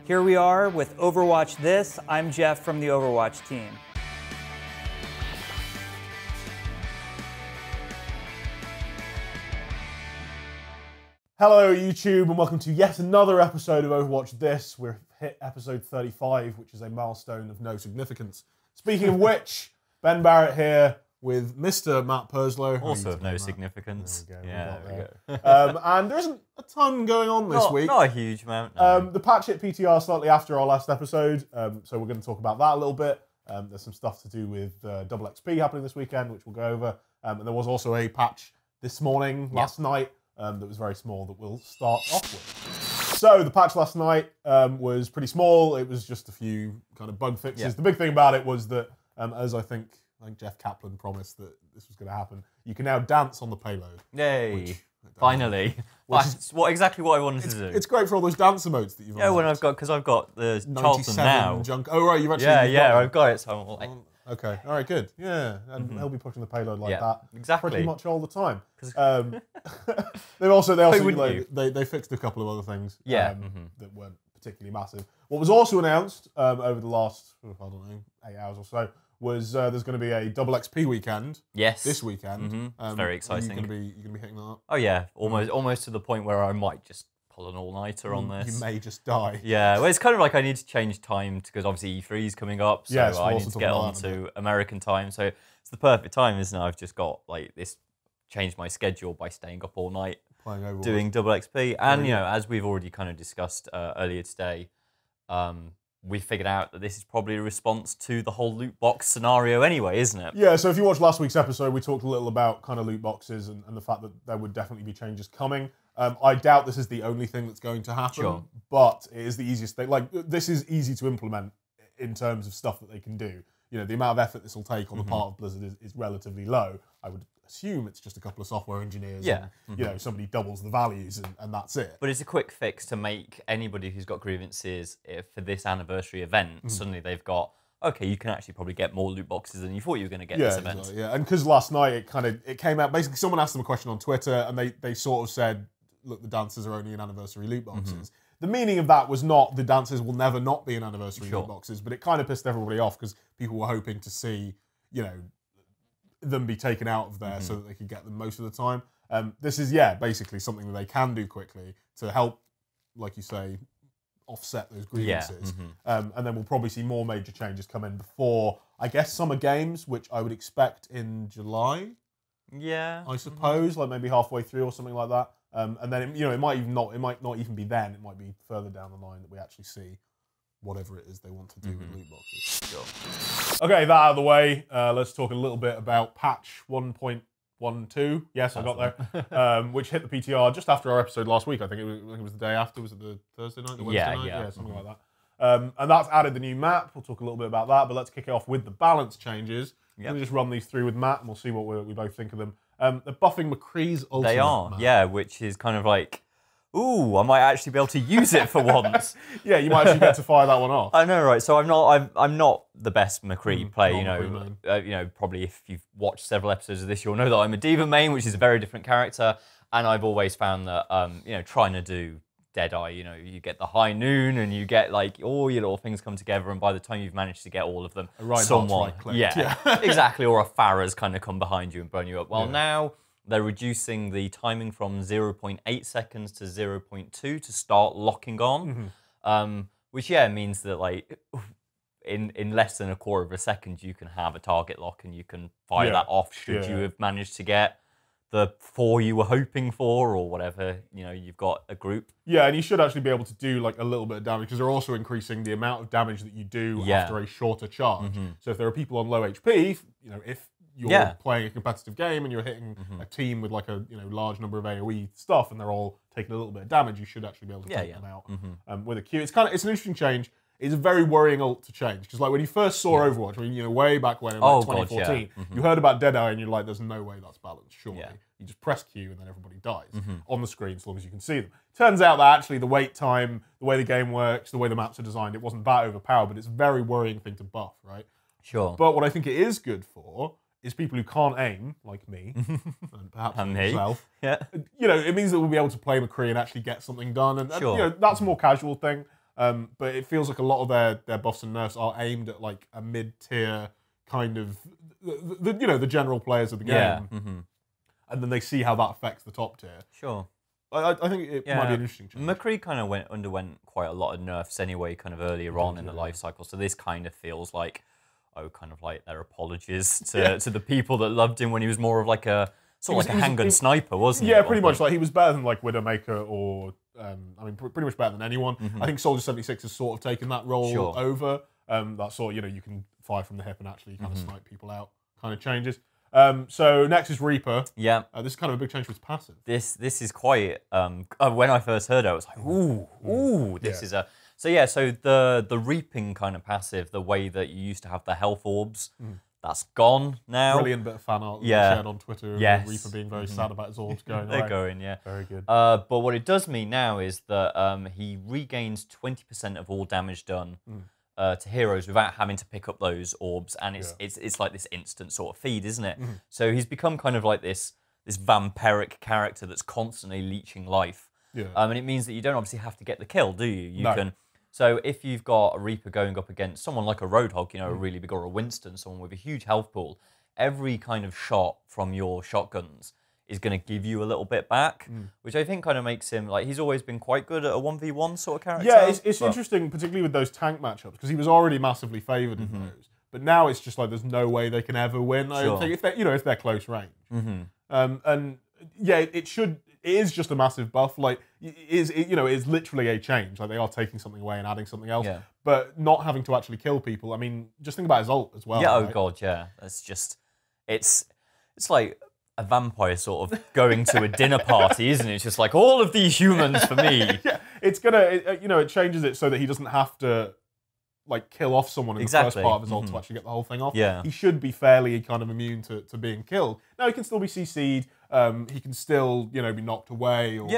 Here we are with Overwatch This. I'm Jeff from the Overwatch team. Hello YouTube and welcome to yet another episode of Overwatch This. We've hit episode 35, which is a milestone of no significance. Speaking of which, Ben Barrett here with Mr. Matt Purslow. Also of no significance. There we Yeah, go. And there isn't a ton going on this week. Not a huge amount. No. The patch hit PTR slightly after our last episode, so we're going to talk about that a little bit. There's some stuff to do with double XP happening this weekend, which we'll go over. And there was also a patch this morning, last night, that was very small that we'll start off with. So the patch last night was pretty small. It was just a few kind of bug fixes. Yeah. The big thing about it was that, as I think Jeff Kaplan promised that this was going to happen, you can now dance on the payload. Yay! Finally, that's exactly what I wanted to do. It's great for all those dance emotes that you've. Yeah, when I've got the Charlton now. Junk. Oh right, you've actually. I've got it. So I'm like, okay, all right, good. Yeah, and he'll be pushing the payload like that exactly pretty much all the time. They also they fixed a couple of other things that weren't particularly massive. What was also announced over the last 8 hours or so was there's going to be a double XP weekend. Yes, this weekend. It's very exciting. You're going to be hitting that up. Oh yeah, almost to the point where I might just pull an all-nighter on this. You may just die. Yeah, well, it's kind of like I need to change time because obviously E3 is coming up, so I need to get on to American time. So it's the perfect time, isn't it? I've just got like this, changed my schedule by staying up all night playing Overwatch, doing double XP, and you know, as we've already kind of discussed earlier today, we figured out that this is probably a response to the whole loot box scenario anyway, isn't it? Yeah, so if you watched last week's episode, we talked a little about kind of loot boxes and the fact that there would definitely be changes coming. I doubt this is the only thing that's going to happen, but it is the easiest thing. Like, this is easy to implement in terms of stuff that they can do. You know, the amount of effort this will take on the part of Blizzard is relatively low. I would assume it's just a couple of software engineers. Yeah. And, you know, somebody doubles the values and that's it. But it's a quick fix to make anybody who's got grievances for this anniversary event, suddenly they've got, okay, you can actually probably get more loot boxes than you thought you were going to get this event. Exactly, yeah, and because last night it came out, basically someone asked them a question on Twitter and they sort of said, look, the dancers are only in anniversary loot boxes. The meaning of that was not the dancers will never not be in anniversary loot boxes, but it kind of pissed everybody off because people were hoping to see, you know, them be taken out of there so that they could get them most of the time. This is, basically something that they can do quickly to help, like you say, offset those grievances. And then we'll probably see more major changes come in before, I guess, Summer Games, which I would expect in July. Yeah, I suppose, like maybe halfway through or something like that. And then it might not even be then. It might be further down the line that we actually see whatever it is they want to do with loot boxes. Sure. Okay, that out of the way. Let's talk a little bit about patch 1.12. Yes, I got there. Which hit the PTR just after our episode last week. I think it was the day after. Was it the Thursday night? The Wednesday night? Yeah, something like that. And that's added the new map. We'll talk a little bit about that. But let's kick it off with the balance changes. Let me just run these through with Matt, and we'll see what we both think of them. They're buffing McCree's ultimate. They are, which is kind of like, ooh, I might actually be able to use it for once. Yeah, you might actually get to fire that one off. I know, right? So I'm not the best McCree player. You know, probably if you've watched several episodes of this, you'll know that I'm a Diva main, which is a very different character. And I've always found that trying to do Deadeye, you get the high noon and you get like all your little things come together, and by the time you've managed to get all of them, someone, exactly, or a Farah's kind of come behind you and burn you up. Well, now they're reducing the timing from 0.8 seconds to 0.2 to start locking on, which means that like in less than a quarter of a second you can have a target lock and you can fire that off should you have managed to get the 4 you were hoping for, or whatever, you've got a group. Yeah, and you should actually be able to do like a little bit of damage, because they're also increasing the amount of damage that you do after a shorter charge. So if there are people on low HP, if you're playing a competitive game and you're hitting a team with like a large number of AoE stuff and they're all taking a little bit of damage, you should actually be able to take them out with a Q. It's an interesting change. It's a very worrying ult to change, because like when you first saw Overwatch, I mean, way back when in like 2014, you heard about Deadeye and you're like, there's no way that's balanced, surely. You just press Q and then everybody dies on the screen as long as you can see them. Turns out that actually the wait time, the way the game works, the way the maps are designed, it wasn't that overpowered, but it's a very worrying thing to buff, right? Sure. But what I think it is good for is people who can't aim, like me, and perhaps yourself. Yeah. It means that we'll be able to play McCree and actually get something done, and that's a more casual thing. But it feels like a lot of their buffs and nerfs are aimed at like a mid-tier kind of, the general players of the game. And then they see how that affects the top tier. Sure. I think it might be an interesting change. McCree kind of underwent quite a lot of nerfs anyway, kind of earlier on in the life cycle. So this kind of feels like, kind of like their apologies to the people that loved him when he was more of like a sort of like a handgun sniper, wasn't he? Yeah, pretty much. Like he was better than like Widowmaker or pretty much better than anyone. I think Soldier 76 has sort of taken that role over. That sort of, you can fire from the hip and actually kind of snipe people out kind of changes. So next is Reaper. Yeah. This is kind of a big change for its passive. This is quite, when I first heard it, I was like, ooh, this is a... So the Reaping kind of passive, the way that you used to have the health orbs, that's gone now. Brilliant bit of fan art that shared on Twitter. Yes. Reaper being very sad about his orbs going away. They're going, yeah. Very good. But what it does mean now is that he regains 20% of all damage done to heroes without having to pick up those orbs, and it's like this instant sort of feed, isn't it? So he's become kind of like this vampiric character that's constantly leeching life. And it means that you don't obviously have to get the kill, do you? You can. So if you've got a Reaper going up against someone like a Roadhog, a really big, or a Winston, someone with a huge health pool, every kind of shot from your shotguns is going to give you a little bit back, which I think kind of makes him, like, he's always been quite good at a 1v1 sort of character. Yeah, it's interesting, particularly with those tank matchups, because he was already massively favoured in those. But now it's just like there's no way they can ever win. I don't think if they're close range. And yeah, it is just a massive buff. Like it is literally a change. Like they are taking something away and adding something else. But not having to actually kill people. I mean, just think about his ult as well. Yeah. Right? Oh god. Yeah. That's just it's like a vampire sort of going to a dinner party, isn't it? It's just like all of these humans for me. Yeah. It's gonna it changes it so that he doesn't have to like kill off someone in the first part of his ult to actually get the whole thing off. Yeah. He should be fairly kind of immune to being killed. Now he can still be CC'd. He can still, be knocked away or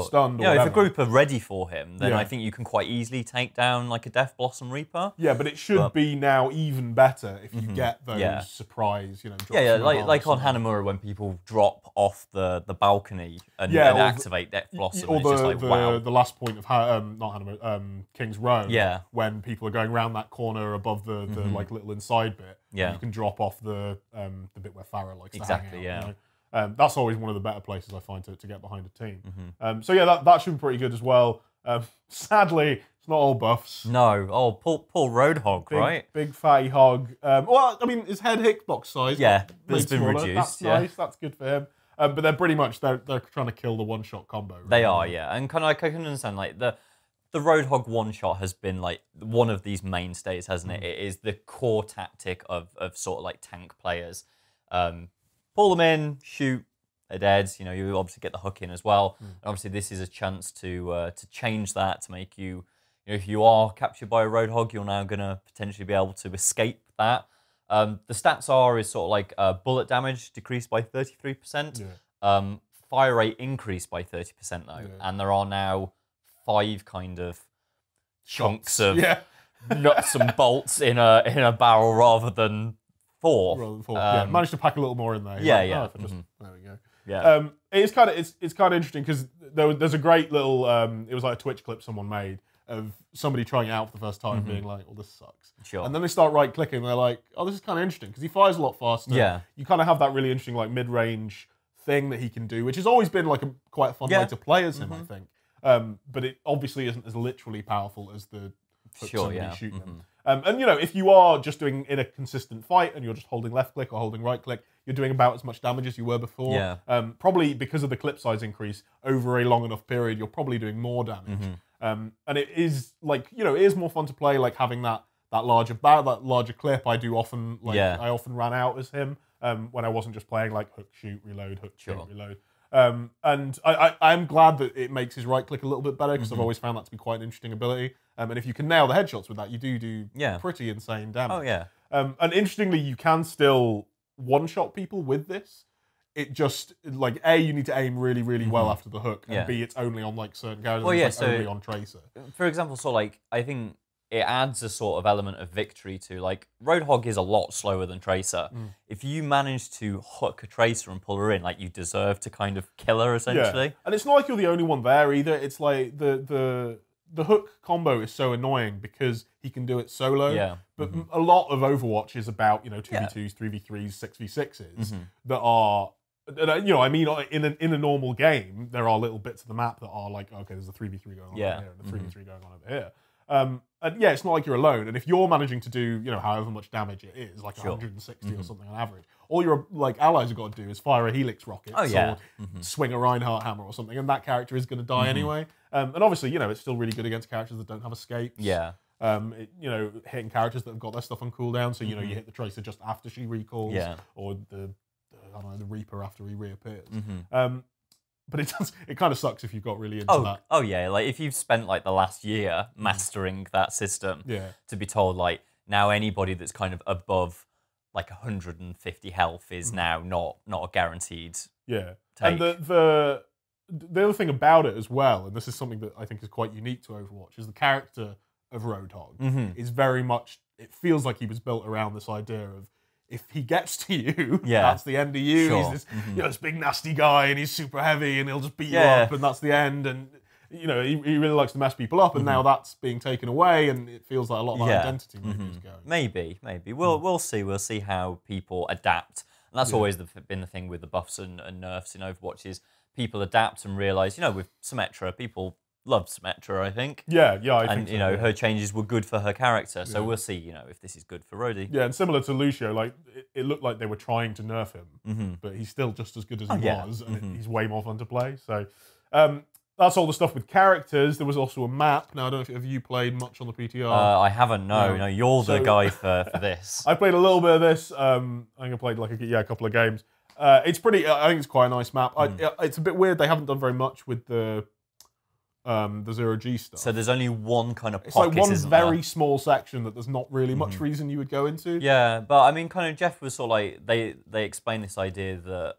stunned or whatever. If a group are ready for him, then I think you can quite easily take down like a Death Blossom Reaper. Yeah, but it should be now even better if you get those surprise, drops. Like on Hanamura when people drop off the balcony and activate Death Blossom. Or it's just like, wow. the last point of not Hanamura, King's Row. Yeah. When people are going around that corner above the like little inside bit. Yeah. You can drop off the bit where Farah likes to hang out. That's always one of the better places I find to get behind a team. So yeah, that should be pretty good as well. Sadly, it's not all buffs. No. Oh, poor Roadhog, right? Big fatty hog. Well, I mean, his head hitbox size. Yeah, it's been reduced. That's nice. That's good for him. But they're pretty much they're trying to kill the one-shot combo. Right? They are, yeah. And I can understand like the Roadhog one-shot has been like one of these mainstays, hasn't it? It is the core tactic of sort of like tank players. Pull them in, shoot, they're dead. You obviously get the hook in as well. And obviously this is a chance to change that, to make you, if you are captured by a Roadhog, you're now going to potentially be able to escape that. The stats is sort of like bullet damage decreased by 33%. Fire rate increased by 30% though. And there are now 5 kind of chunks of nuts and bolts in a barrel rather than 4. Managed to pack a little more in there. There we go. Yeah. It's kind of interesting because there's a great little it was like a Twitch clip someone made of somebody trying it out for the first time, being like, "Well, this sucks." Sure. And then they start right clicking, and they're like, "Oh, this is kind of interesting," because he fires a lot faster. Yeah. You kind of have that really interesting like mid-range thing that he can do, which has always been like quite a fun way to play as him, I think. But it obviously isn't as literally powerful as the somebody shooting him. And if you are just doing in a consistent fight and you're just holding left click or holding right click, you're doing about as much damage as you were before. Probably because of the clip size increase over a long enough period, you're probably doing more damage. And it is like it is more fun to play, like having that larger barrel, that larger clip. I do often I often ran out as him when I wasn't just playing like hook shoot reload hook shoot reload. And I'm glad that it makes his right click a little bit better because I've always found that to be quite an interesting ability. And if you can nail the headshots with that, you do pretty insane damage. Oh, yeah. And interestingly, you can still one-shot people with this. It just, like, A, you need to aim really, really well after the hook, and B, it's only on, like, certain characters, it's only on Tracer. For example, so, like, I think it adds a sort of element of victory to, like, Roadhog is a lot slower than Tracer. If you manage to hook a Tracer and pull her in, like, you deserve to kind of kill her, essentially. And it's not like you're the only one there, either. It's like the the hook combo is so annoying because he can do it solo. Yeah. But a lot of Overwatch is about 2v2s, 3v3s, 6v6s that are. I mean, in a normal game, there are little bits of the map that are like, okay, there's a 3v3 going on over here and a 3v3 going on over here. And yeah, it's not like you're alone. And if you're managing to do, however much damage it is, like 160 or something on average, all your like allies have got to do is fire a Helix rocket or swing a Reinhardt hammer or something, and that character is going to die anyway. And obviously, it's still really good against characters that don't have escapes. Yeah. Hitting characters that have got their stuff on cooldown, so you hit the Tracer just after she recalls, or the Reaper after he reappears. But it kind of sucks if you've got really into that. Oh yeah, like if you've spent like the last year mastering that system, to be told like now anybody that's kind of above like 150 health is now not a guaranteed. Yeah, take. And the other thing about it as well, and this is something that I think is quite unique to Overwatch, is the character of Roadhog is very much. It feels like he was built around this idea of, if he gets to you, that's the end of you. Sure. He's this, this big nasty guy, and he's super heavy, and he'll just beat you up, and that's the end. And he really likes to mess people up, and now that's being taken away, and it feels like a lot of that identity maybe is going. Maybe we'll see. We'll see how people adapt, and that's always been the thing with the buffs and nerfs in Overwatch is people adapt and realise, with Symmetra, people loved Symmetra, I think. Yeah, I think so, her changes were good for her character. So we'll see, if this is good for Rhodey. Yeah, and similar to Lucio, like it looked like they were trying to nerf him, but he's still just as good as he was, and he's way more fun to play. So that's all the stuff with characters. There was also a map. Now, I don't know if you played much on the PTR. I haven't. No, you're the guy for this. I played a little bit of this. I think I played like a couple of games. It's pretty. I think it's quite a nice map. It's a bit weird. They haven't done very much with the 0G stuff. So there's only one kind of pocket, it's like one very small section that there's not really much reason you would go into. Yeah, but I mean, kind of Jeff was sort of like, they explained this idea that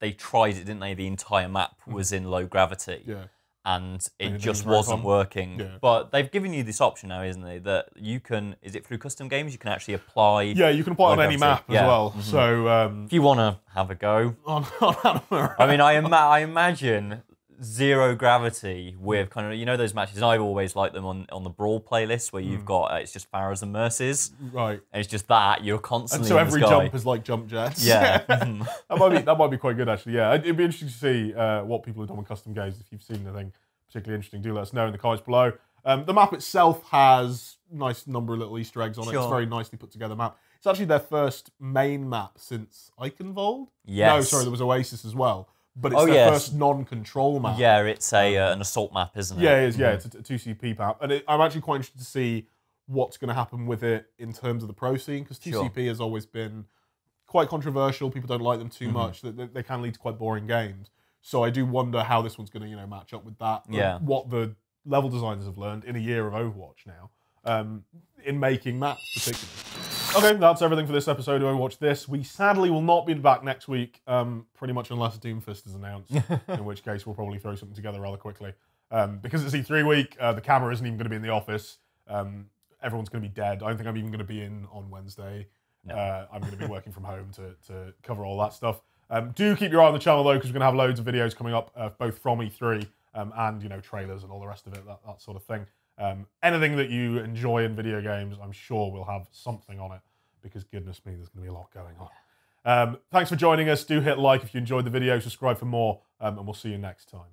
they tried it, didn't they? The entire map was in low gravity. Yeah. And it just wasn't working. Yeah. But they've given you this option now, isn't they? That you can, is it through custom games? You can actually apply. Yeah, you can apply on any map as well. So if you want to have a go. on Anima. I mean, I imagine zero gravity with kind of, those matches, and I've always liked them on the Brawl playlist where you've got, it's just Pharaohs and Mercies. Right. And it's just that, you're constantly and so in every the sky. jump is like jump jets. Yeah. that might be quite good, actually. Yeah, it'd be interesting to see what people have done with custom games. If you've seen anything particularly interesting, do let us know in the comments below. The map itself has a nice number of little Easter eggs on it. It's a very nicely put together map. It's actually their first main map since Eichenwald. Yes. No, sorry, there was Oasis as well. But it's their first non-control map. Yeah, it's an assault map, isn't it? Yeah, it is. Yeah, it's a 2CP map. And I'm actually quite interested to see what's going to happen with it in terms of the pro scene, because 2CP has always been quite controversial. People don't like them too much. They can lead to quite boring games. So I do wonder how this one's going to, match up with that. Yeah. What the level designers have learned in a year of Overwatch now, in making maps particularly. Okay, that's everything for this episode of Overwatch This. We sadly will not be back next week, pretty much unless Doomfist is announced, in which case we'll probably throw something together rather quickly. Because it's E3 week, the camera isn't even going to be in the office. Everyone's going to be dead. I don't think I'm even going to be in on Wednesday. No. I'm going to be working from home to cover all that stuff. Do keep your eye on the channel, though, because we're going to have loads of videos coming up, both from E3 and, trailers and all the rest of it, that sort of thing. Anything that you enjoy in video games, I'm sure we'll have something on it, because goodness me, there's going to be a lot going on. Thanks for joining us. Do hit like if you enjoyed the video, subscribe for more, and we'll see you next time.